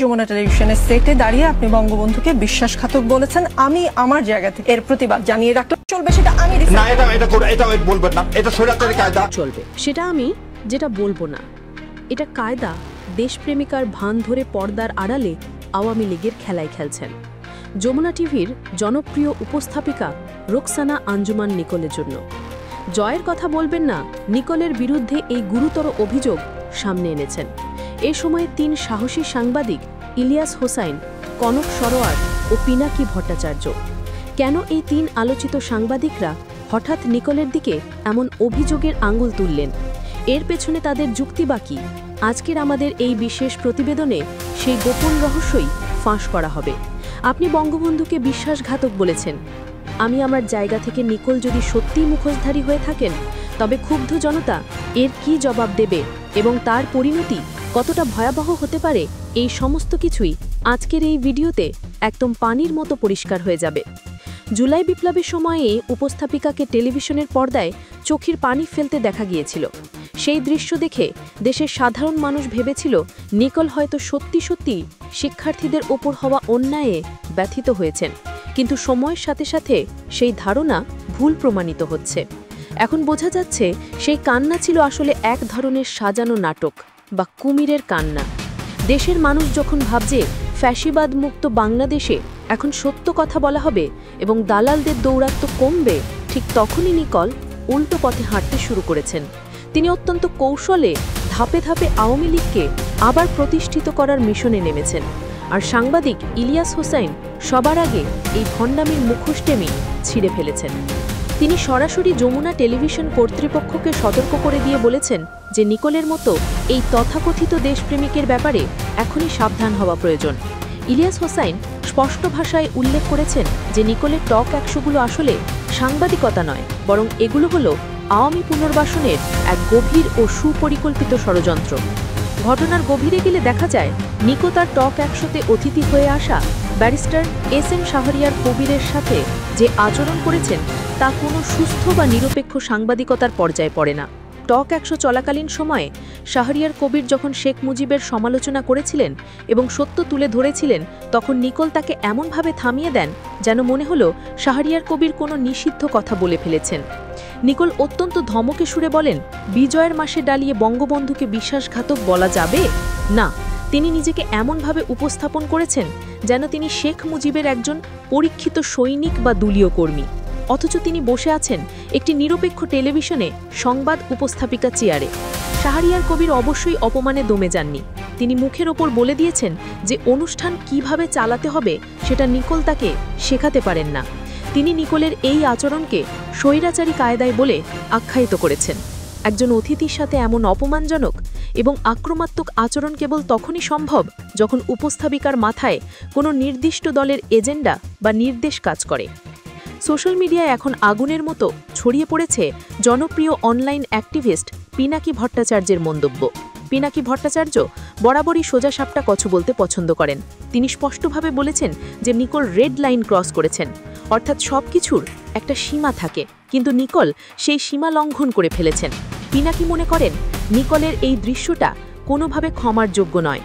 যমুনা টেলিভিশনের সেটে দাঁড়িয়ে আপনি বঙ্গবন্ধুকে বিশ্বাসঘাতক বলেছেন। আমি আমার জায়গা থেকে এর প্রতিবাদ জানিয়ে রাখলাম। চলবে সেটা আমি না, এটা বলবেন না, এটা সরকারি কায়দা চলবে সেটা আমি যেটা বলবো না। এটা কায়দা দেশপ্রেমিকার ভান ধরে পর্দার আড়ালে আওয়ামী লীগের খেলায় খেলছেন যমুনা টিভির জনপ্রিয় উপস্থাপিকা রোকসানা আঞ্জুমান নিকোলের জন্য। জয়ের কথা বলবেন না, নিকোলের বিরুদ্ধে এই গুরুতর অভিযোগ সামনে এনেছেন। এ সময়ে ৩ সাহসী সাংবাদিক ইলিয়াস হোসাইন, কনক সরোয়ার ও পিনাকি ভট্টাচার্য। কেন এই ৩ আলোচিত সাংবাদিকরা হঠাৎ নিকোলের দিকে এমন অভিযোগের আঙুল তুললেন? এর পেছনে তাদের যুক্তি বাকি? আজকের আমাদের এই বিশেষ প্রতিবেদনে সেই গোপন রহস্যই ফাঁস করা হবে। আপনি বঙ্গবন্ধুকে বিশ্বাসঘাতক বলেছেন। আমি আমার জায়গা থেকে নিকোল যদি সত্যিই মুখোশধারী হয়ে থাকেন, তবে ক্ষুব্ধ জনতা এর কি জবাব দেবে এবং তার পরিণতি কতটা ভয়াবহ হতে পারে, এই সমস্ত কিছুই আজকের এই ভিডিওতে একদম পানির মতো পরিষ্কার হয়ে যাবে। জুলাই বিপ্লবের সময়ে উপস্থাপিকাকে টেলিভিশনের পর্দায় চোখের পানি ফেলতে দেখা গিয়েছিল। সেই দৃশ্য দেখে দেশের সাধারণ মানুষ ভেবেছিল নিকোল হয়তো সত্যি সত্যি শিক্ষার্থীদের ওপর হওয়া অন্যায়ে ব্যথিত হয়েছেন। কিন্তু সময়ের সাথে সাথে সেই ধারণা ভুল প্রমাণিত হচ্ছে। এখন বোঝা যাচ্ছে সেই কান্না ছিল আসলে এক ধরনের সাজানো নাটক বা কুমিরের কান্না। দেশের মানুষ যখন ভাবছে ফ্যাসিবাদ মুক্ত বাংলাদেশে এখন সত্য কথা বলা হবে এবং দালালদের দৌরাত্ম্য কমবে, ঠিক তখনই নিকোল উল্টো পথে হাঁটতে শুরু করেছেন। তিনি অত্যন্ত কৌশলে ধাপে ধাপে আওয়ামী লীগকে আবার প্রতিষ্ঠিত করার মিশনে নেমেছেন। আর সাংবাদিক ইলিয়াস হোসাইন সবার আগে এই ভণ্ডামির মুখোশটেমি ছিঁড়ে ফেলেছেন। তিনি সরাসরি যমুনা টেলিভিশন কর্তৃপক্ষকে সতর্ক করে দিয়ে বলেছেন যে নিকোলের মতো এই তথাকথিত দেশপ্রেমিকের ব্যাপারে এখনই সাবধান হওয়া প্রয়োজন। ইলিয়াস হোসাইন স্পষ্ট ভাষায় উল্লেখ করেছেন যে নিকোলের টক ১০০গুলো আসলে সাংবাদিকতা নয়, বরং এগুলো হলো আওয়ামী পুনর্বাসনের এক গভীর ও সুপরিকল্পিত ষড়যন্ত্র। ঘটনার গভীরে গেলে দেখা যায় নিকো তার টক ১০০তে অতিথি হয়ে আসা ব্যারিস্টার এস.এম. শাহরিয়ার কবিরের সাথে যে আচরণ করেছেন তা কোনো সুস্থ বা নিরপেক্ষ সাংবাদিকতার পর্যায়ে পড়ে না। টক ১০০ চলাকালীন সময়ে শাহরিয়ার কবির যখন শেখ মুজিবের সমালোচনা করেছিলেন এবং সত্য তুলে ধরেছিলেন, তখন নিকোল তাকে এমনভাবে থামিয়ে দেন যেন মনে হলো শাহরিয়ার কবির কোনো নিষিদ্ধ কথা বলে ফেলেছেন। নিকোল অত্যন্ত ধমকে সুরে বলেন, বিজয়ের মাসে ডালিয়ে বঙ্গবন্ধুকে বিশ্বাসঘাতক বলা যাবে না। তিনি নিজেকে এমনভাবে উপস্থাপন করেছেন যেন তিনি শেখ মুজিবের একজন পরীক্ষিত সৈনিক বা দলীয় কর্মী, অথচ তিনি বসে আছেন একটি নিরপেক্ষ টেলিভিশনে সংবাদ উপস্থাপিকা চেয়ারে। শাহরিয়ার কবির অবশ্যই অপমানে দমে যাননি। তিনি মুখের ওপর বলে দিয়েছেন যে অনুষ্ঠান কিভাবে চালাতে হবে সেটা নিকোল তাকে শেখাতে পারেন না। তিনি নিকোলের এই আচরণকে স্বৈরাচারী কায়দায় বলে আখ্যায়িত করেছেন। একজন অতিথির সাথে এমন অপমানজনক এবং আক্রমণাত্মক আচরণ কেবল তখনই সম্ভব যখন উপস্থাপিকার মাথায় কোনো নির্দিষ্ট দলের এজেন্ডা বা নির্দেশ কাজ করে। সোশ্যাল মিডিয়ায় এখন আগুনের মতো ছড়িয়ে পড়েছে জনপ্রিয় অনলাইন অ্যাক্টিভিস্ট পিনাকি ভট্টাচার্যের মন্তব্য। পিনাকি ভট্টাচার্য বরাবরই সোজাসাপটা কথা বলতে পছন্দ করেন। তিনি স্পষ্টভাবে বলেছেন যে নিকোল রেড লাইন ক্রস করেছেন, অর্থাৎ সব কিছুর একটা সীমা থাকে, কিন্তু নিকোল সেই সীমা লঙ্ঘন করে ফেলেছেন। পিনাকি মনে করেন নিকোলের এই দৃশ্যটা কোনোভাবে ক্ষমার যোগ্য নয়।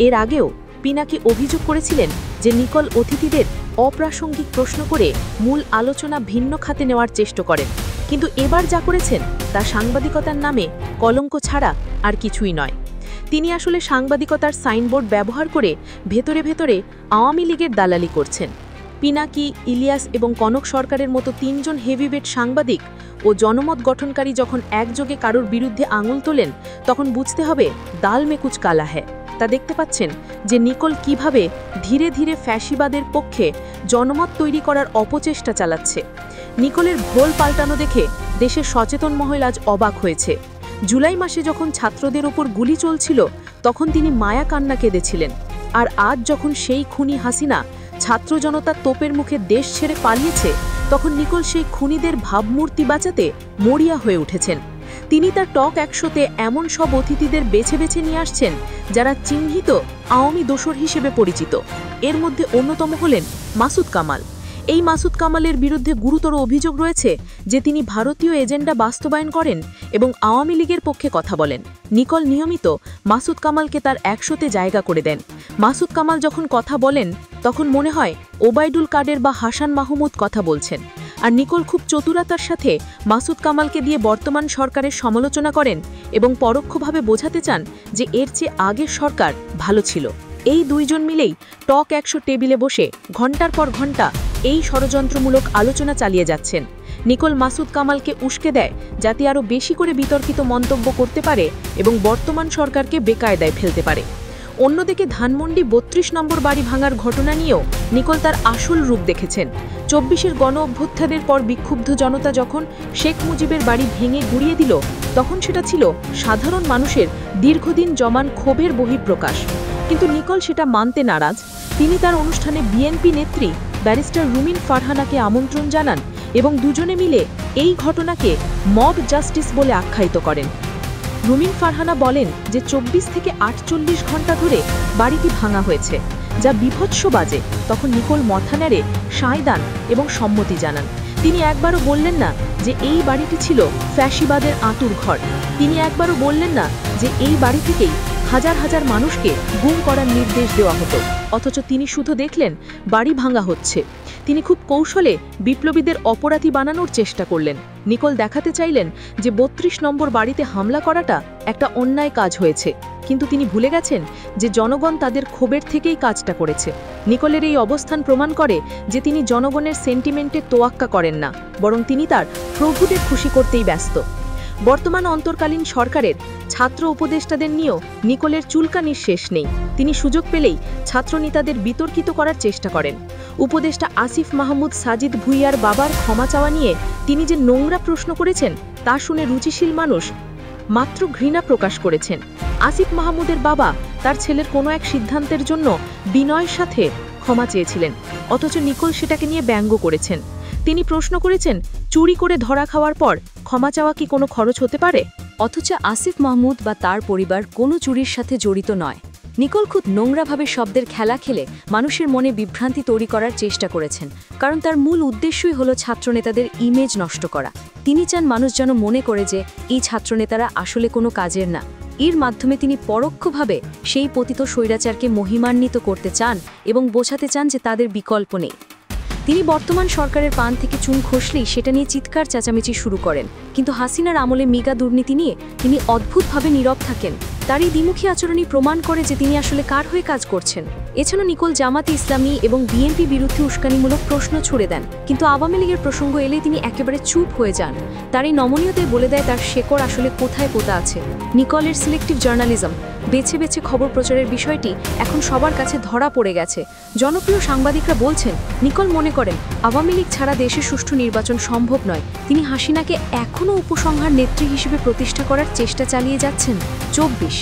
এর আগেও পিনাকি অভিযোগ করেছিলেন যে নিকোল অতিথিদের অপ্রাসঙ্গিক প্রশ্ন করে মূল আলোচনা ভিন্ন খাতে নেওয়ার চেষ্টা করেন, কিন্তু এবার যা করেছেন তা সাংবাদিকতার নামে কলঙ্ক ছাড়া আর কিছুই নয়। তিনি আসলে সাংবাদিকতার সাইনবোর্ড ব্যবহার করে ভেতরে ভেতরে আওয়ামী লীগের দালালি করছেন। পিনাকি, ইলিয়াস এবং কনক সরকারের মতো ৩ জন হেভিওয়েট সাংবাদিক ও জনমত গঠনকারী যখন একযোগে কারোর বিরুদ্ধে আঙুল তোলেন, তখন বুঝতে হবে দাল মে কুছ কালা হ্যায়। তা দেখতে পাচ্ছেন যে নিকোল কিভাবে ধীরে ধীরে ফ্যাসিবাদের পক্ষে জনমত তৈরি করার অপচেষ্টা চালাচ্ছে। নিকোলের ভোল পাল্টানো দেখে দেশের সচেতন মহল আজ অবাক হয়েছে। জুলাই মাসে যখন ছাত্রদের ওপর গুলি চলছিল তখন তিনি মায়া কান্না কেঁদেছিলেন, আর আজ যখন সেই খুনি হাসিনা ছাত্র জনতার তোপের মুখে দেশ ছেড়ে পালিয়েছে, তখন নিকোল সেই খুনিদের ভাবমূর্তি বাঁচাতে মরিয়া হয়ে উঠেছেন। তিনি তার টক ১০০তে এমন সব অতিথিদের বেছে বেছে নিয়ে আসছেন যারা চিহ্নিত আওয়ামী দোসর হিসেবে পরিচিত। এর মধ্যে অন্যতম হলেন মাসুদ কামাল। এই মাসুদ কামালের বিরুদ্ধে গুরুতর অভিযোগ রয়েছে যে তিনি ভারতীয় এজেন্ডা বাস্তবায়ন করেন এবং আওয়ামী লীগের পক্ষে কথা বলেন। নিকল নিয়মিত মাসুদ কামালকে তার 100তে জায়গা করে দেন। মাসুদ কামাল যখন কথা বলেন তখন মনে হয় ওবায়দুল কাদের বা হাসান মাহমুদ কথা বলছেন। আর নিকল খুব চতুরতার সাথে মাসুদ কামালকে দিয়ে বর্তমান সরকারের সমালোচনা করেন এবং পরোক্ষভাবে বোঝাতে চান যে এর চেয়ে আগের সরকার ভালো ছিল। এই দুইজন মিলেই টক 100 টেবিলে বসে ঘণ্টার পর ঘণ্টা এই ষড়যন্ত্রমূলক আলোচনা চালিয়ে যাচ্ছেন। নিকল মাসুদ কামালকে উস্কে দেয় যাতে আরও বেশি করে বিতর্কিত মন্তব্য করতে পারে এবং বর্তমান সরকারকে বেকায়দায় ফেলতে পারে। অন্যদিকে ধানমন্ডি 32 নম্বর বাড়ি ভাঙার ঘটনা নিয়েও নিকল তার আসল রূপ দেখেছেন। 24-এর গণ অভ্যুত্থানের পর বিক্ষুব্ধ জনতা যখন শেখ মুজিবের বাড়ি ভেঙে গুড়িয়ে দিল তখন সেটা ছিল সাধারণ মানুষের দীর্ঘদিন জমান ক্ষোভের বহিঃপ্রকাশ। কিন্তু নিকল সেটা মানতে নারাজ। তিনি তার অনুষ্ঠানে বিএনপি নেত্রী ব্যারিস্টার রুমিন ফারহানাকে আমন্ত্রণ জানান এবং দুজনে মিলে এই ঘটনাকে মব জাস্টিস বলে আখ্যায়িত করেন। রুমিন ফারহানা বলেন যে 24 থেকে 48 ঘণ্টা ধরে বাড়িটি ভাঙা হয়েছে, যা বিভৎস বাজে। তখন নিকল মাথা নেড়ে সায় দান এবং সম্মতি জানান। তিনি একবারও বললেন না যে এই বাড়িটি ছিল ফ্যাসিবাদের আঁতুর ঘর। তিনি একবারও বললেন না যে এই বাড়ি থেকেই হাজার হাজার মানুষকে গুম করার নির্দেশ দেওয়া হতো। অথচ তিনি শুধু দেখলেন বাড়ি ভাঙা হচ্ছে। তিনি খুব কৌশলে বিপ্লবীদের অপরাধী বানানোর চেষ্টা করলেন। নিকল দেখাতে চাইলেন যে 32 নম্বর বাড়িতে হামলা করাটা একটা অন্যায় কাজ হয়েছে, কিন্তু তিনি ভুলে গেছেন যে জনগণ তাদের ক্ষোভের থেকেই কাজটা করেছে। নিকলের এই অবস্থান প্রমাণ করে যে তিনি জনগণের সেন্টিমেন্টে তোয়াক্কা করেন না, বরং তিনি তার প্রভুদের খুশি করতেই ব্যস্ত। বর্তমান অন্তর্কালীন সরকারের ছাত্র উপদেষ্টাদের নিয়েও নিকলের চুলকানির শেষ নেই। তিনি সুযোগ পেলেই ছাত্রনেতাদের বিতর্কিত করার চেষ্টা করেন। উপদেষ্টা আসিফ মাহমুদ সাজিদ ভুইয়ার বাবার ক্ষমা চাওয়া নিয়ে তিনি যে নোংরা প্রশ্ন করেছেন তা শুনে রুচিশীল মানুষ মাত্র ঘৃণা প্রকাশ করেছেন। আসিফ মাহমুদের বাবা তার ছেলের কোনো এক সিদ্ধান্তের জন্য বিনয়ের সাথে ক্ষমা চেয়েছিলেন, অথচ নিকল সেটাকে নিয়ে ব্যঙ্গ করেছেন। তিনি প্রশ্ন করেছেন, চুরি করে ধরা খাওয়ার পর ক্ষমা চাওয়া কি কোনো খরচ হতে পারে? অথচ আসিফ মাহমুদ বা তার পরিবার কোনো চুরির সাথে জড়িত নয়। নিকল খুব নোংরাভাবে শব্দের খেলা খেলে মানুষের মনে বিভ্রান্তি তৈরি করার চেষ্টা করেছেন, কারণ তার মূল উদ্দেশ্যই হলো ছাত্রনেতাদের ইমেজ নষ্ট করা। তিনি চান মানুষ যেন মনে করে যে এই ছাত্রনেতারা আসলে কোনো কাজের না। এর মাধ্যমে তিনি পরোক্ষভাবে সেই পতিত স্বৈরাচারকে মহিমান্বিত করতে চান এবং বোঝাতে চান যে তাদের বিকল্প নেই। তিনি বর্তমান সরকারের পান থেকে চুন খসলেই সেটা নিয়ে চিৎকার চেঁচামেচি শুরু করেন, কিন্তু হাসিনার আমলে মেগা দুর্নীতি নিয়ে তিনি অদ্ভুতভাবে নীরব থাকেন। তার এই দ্বিমুখী আচরণই প্রমাণ করে যে তিনি আসলে কার হয়ে কাজ করছেন। এছাড়াও নিকল জামাতে ইসলামী এবং বিএনপি বিরুদ্ধে উস্কানিমূলক প্রশ্ন ছুড়ে দেন, কিন্তু আওয়ামী লীগের প্রসঙ্গ এলে তিনি একেবারে চুপ হয়ে যান। তার এই নমনীয়তায় বলে দেয় তার শেকড় আসলে কোথায় পোতা আছে। নিকলের সিলেক্টিভ জার্নালিজম, বেছে বেছে খবর প্রচারের বিষয়টি এখন সবার কাছে ধরা পড়ে গেছে। জনপ্রিয় সাংবাদিকরা বলছেন, নিকল মনে করেন আওয়ামী লীগ ছাড়া দেশে সুষ্ঠু নির্বাচন সম্ভব নয়। তিনি হাসিনাকে এখনও উপসংহার নেত্রী হিসেবে প্রতিষ্ঠা করার চেষ্টা চালিয়ে যাচ্ছেন। 24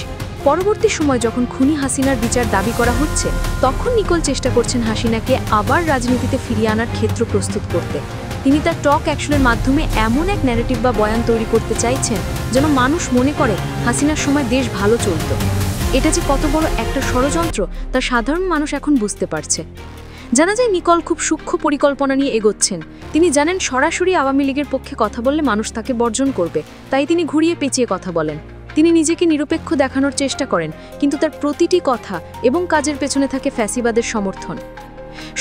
পরবর্তী সময় যখন খুনি হাসিনার বিচার দাবি করা হচ্ছে, তখন নিকল চেষ্টা করছেন হাসিনাকে আবার রাজনীতিতে ফিরিয়ে আনার ক্ষেত্র প্রস্তুত করতে। তিনি তার টক 100-এর মাধ্যমে এমন এক ন্যারেটিভ বা বয়ান তৈরি করতে চাইছেন যেন মানুষ মনে করে হাসিনার সময় দেশ ভালো চলত। এটা যে কত বড় একটা ষড়যন্ত্র তা সাধারণ মানুষ এখন বুঝতে পারছে। জানা যায় নিকল খুব সূক্ষ্ম পরিকল্পনা নিয়ে এগোচ্ছেন। তিনি জানেন সরাসরি আওয়ামী লীগের পক্ষে কথা বললে মানুষ তাকে বর্জন করবে, তাই তিনি ঘুরিয়ে পেঁচিয়ে কথা বলেন। তিনি নিজেকে নিরপেক্ষ দেখানোর চেষ্টা করেন, কিন্তু তার প্রতিটি কথা এবং কাজের পেছনে থাকে ফ্যাসিবাদের সমর্থন।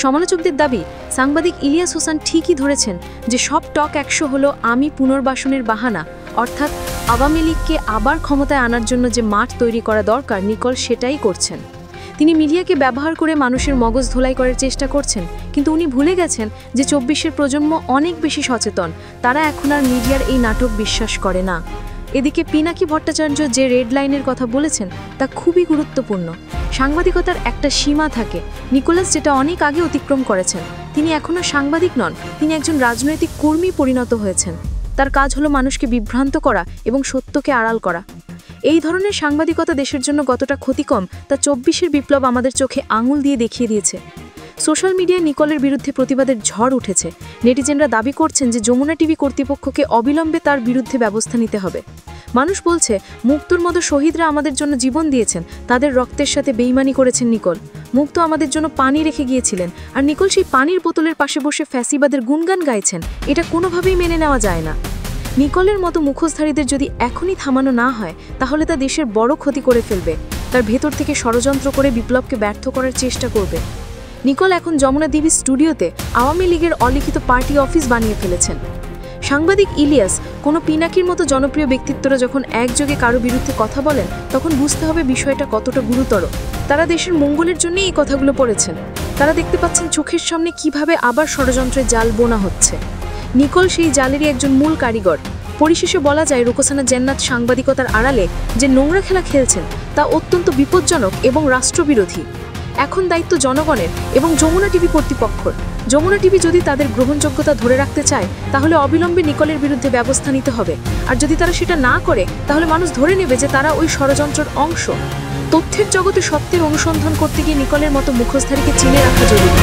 সমালোচকদের দাবি, সাংবাদিক ইলিয়াস হোসেন ঠিকই ধরেছেন যে সব টক 100 হলো আমি পুনর্বাসনের বাহানা, অর্থাৎ আওয়ামী লীগকে আবার ক্ষমতায় আনার জন্য যে মাঠ তৈরি করা দরকার নিকল সেটাই করছেন। তিনি মিডিয়াকে ব্যবহার করে মানুষের মগজ ধোলাই করার চেষ্টা করছেন, কিন্তু উনি ভুলে গেছেন যে 24-এর প্রজন্ম অনেক বেশি সচেতন। তারা এখন আর মিডিয়ার এই নাটক বিশ্বাস করে না। এদিকে পিনাকি ভট্টাচার্য যে রেড লাইনের কথা বলেছেন তা খুবই গুরুত্বপূর্ণ। সাংবাদিকতার একটা সীমা থাকে, নিকোলাস যেটা অনেক আগে অতিক্রম করেছেন। তিনি এখনও সাংবাদিক নন, তিনি একজন রাজনৈতিক কর্মী পরিণত হয়েছেন। তার কাজ হলো মানুষকে বিভ্রান্ত করা এবং সত্যকে আড়াল করা। এই ধরনের সাংবাদিকতা দেশের জন্য কতটা ক্ষতিকর তা 24-এর বিপ্লব আমাদের চোখে আঙুল দিয়ে দেখিয়ে দিয়েছে। সোশ্যাল মিডিয়ায় নিকলের বিরুদ্ধে প্রতিবাদের ঝড় উঠেছে। নেটিজেনরা দাবি করছেন যে যমুনা টিভি কর্তৃপক্ষকে অবিলম্বে তার বিরুদ্ধে ব্যবস্থা নিতে হবে। মানুষ বলছে, মুক্তোর মতো শহীদরা আমাদের জন্য জীবন দিয়েছেন, তাদের রক্তের সাথে বেইমানি করেছেন নিকল। মুখ তো আমাদের জন্য পানি রেখে গিয়েছিলেন, আর নিকোল সেই পানির বোতলের পাশে বসে ফ্যাসিবাদের গুণগান গাইছেন। এটা কোনোভাবেই মেনে নেওয়া যায় না। নিকোলের মতো মুখোশধারীদের যদি এখনই থামানো না হয়, তাহলে তা দেশের বড় ক্ষতি করে ফেলবে। তার ভেতর থেকে ষড়যন্ত্র করে বিপ্লবকে ব্যর্থ করার চেষ্টা করবে। নিকোল এখন যমুনা দেবী স্টুডিওতে আওয়ামী লীগের অলিখিত পার্টি অফিস বানিয়ে ফেলেছেন। সাংবাদিক ইলিয়াস, কোনো পিনাকির মতো জনপ্রিয় ব্যক্তিত্বরা যখন একযোগে কারো বিরুদ্ধে কথা বলেন, তখন বুঝতে হবে বিষয়টা কতটা গুরুতর। তারা দেশের মঙ্গলের জন্য এই কথাগুলো পড়েছেন। তারা দেখতে পাচ্ছেন চোখের সামনে কিভাবে আবার ষড়যন্ত্রের জাল বোনা হচ্ছে। নিকোল সেই জালেরই একজন মূল কারিগর। পরিশেষে বলা যায়, রুকসানা জান্নাত সাংবাদিকতার আড়ালে যে নোংরা খেলা খেলছেন, তা অত্যন্ত বিপজ্জনক এবং রাষ্ট্রবিরোধী। এখন দায়িত্ব জনগণের এবং যমুনা টিভি কর্তৃপক্ষের। যমুনা টিভি যদি তাদের গ্রহণযোগ্যতা ধরে রাখতে চায়, তাহলে অবিলম্বে নিকোলের বিরুদ্ধে ব্যবস্থা নিতে হবে। আর যদি তারা সেটা না করে, তাহলে মানুষ ধরে নেবে যে তারা ওই ষড়যন্ত্রের অংশ। তথ্যের জগতে সত্যের অনুসন্ধান করতে গিয়ে নিকোলের মতো মুখোশধারীকে চিনে রাখা জরুরি।